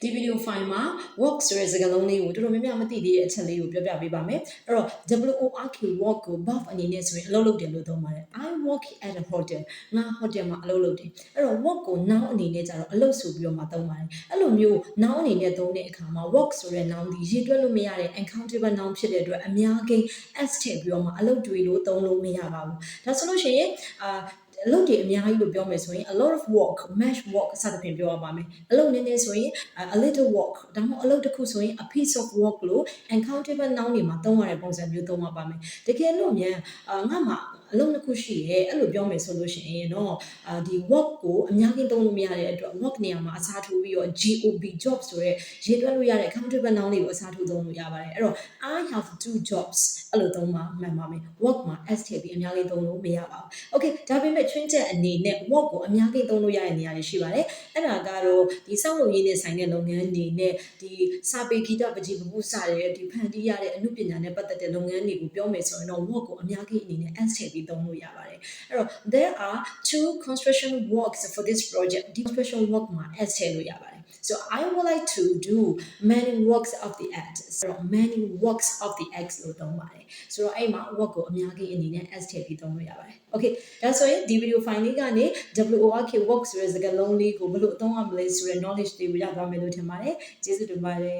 ဒီ video file မှာ work ဆိုတဲ့စကားလုံးလေးကိုတော်တော်များများမသိသေးတဲ့အချက်လေးကိုပြောပြပေးပါမယ်အဲ့တော့ WORK work ကို verb အနေနဲ့ဆိုရင်အလုပ်လုပ်တယ်လို့သုံးပါတယ် I work at a hotel ငါ hotel မှာအလုပ်လုပ်တယ်အဲ့တော့ work ကို noun အနေနဲ့ကြတော့အလုပ်ဆိုပြီးတော့မှသုံးပါတယ်အဲ့လိုမျိုး noun အနေနဲ့သုံးတဲ့အခါမှာ work ဆိုတဲ့ noun ဒီရေးတွက်လို့မရတဲ့ uncountable noun ဖြစ်တဲ့အတွက်အများကြီး s ထည့်ပြီးတော့မှအလုပ်တွေလို့သုံးလို့မရပါဘူးဒါဆိုလို့ရှိရင်အလုပ်တွေအများကြီးလို့ပြောမယ်ဆိုရင် a lot of work much work စသဖြင့်ပြောရပါမယ်အလုပ်နည်းနည်းဆိုရင် a little work ဒါမှမဟုတ်အလုပ်တစ်ခုဆိုရင် a piece of work လို့ uncountable noun တွေမှာသုံးရတဲ့ပုံစံမျိုးသုံးရပါမယ်တကယ်လို့မြန်ငါမှအလုပ်တစ်ခုရှိရဲအဲ့လိုပြောမယ်ဆိုလို့ရှိရင်တော့ဒီ work ကိုအများကြီးသုံးလို့မရတဲ့အတွက် work နေရာမှာအစားထိုးပြီးတော့ job job ဆိုတဲ့ရေးတွက်လို့ရတဲ့ countable noun တွေကိုအစားထိုးသုံးလို့ရပါတယ်အဲ့တော့ I have 2 jobs အဲ့လိုသုံးမှမှန်ပါမယ် work မှာ s ထည့်ပြီးအများကြီးသုံးလို့မရပါဘူး okay ဒါပေမဲ့ twin ချက်အနေနဲ့ work ကိုအများကြီးသုံးလို့ရတဲ့နေရာတွေရှိပါတယ်အဲ့ဒါကတော့ဒီစောင့်လုပ်ရေးနဲ့ဆိုင်တဲ့လုပ်ငန်းတွေနဲ့ဒီစာပေဂီတပကြီးပမှုစတဲ့ဒီဖန်တီးရတဲ့အမှုပညာနဲ့ပတ်သက်တဲ့လုပ်ငန်းတွေကိုပြောမယ်ဆိုရင်တော့ work ကိုအများကြီးအနေနဲ့ s ထည့်ပြီးသုံးလို့ရပါတယ်အဲ့တော့ there are 2 construction works for this project ဒီ construction work မှာ s ထည့်လို့ရပါတယ်So I would like to do many works of the art. So many works of the X လို့သုံးပါတယ်။ဆိုတော့အဲ့မှာ work ကိုအများကြီးအနေနဲ့ S ထည့်ပြီးသုံးလို့ရပါတယ်။ Okay ဒါဆိုရင်ဒီ video file လေးကနေ WORK work ဆိုတဲ့စကားလုံးလေးကိုဘယ်လိုအသုံးရမလဲဆိုတဲ့ knowledge တွေကိုရသွားမယ်လို့ထင်ပါတယ်။ကျေးဇူးတင်ပါတယ်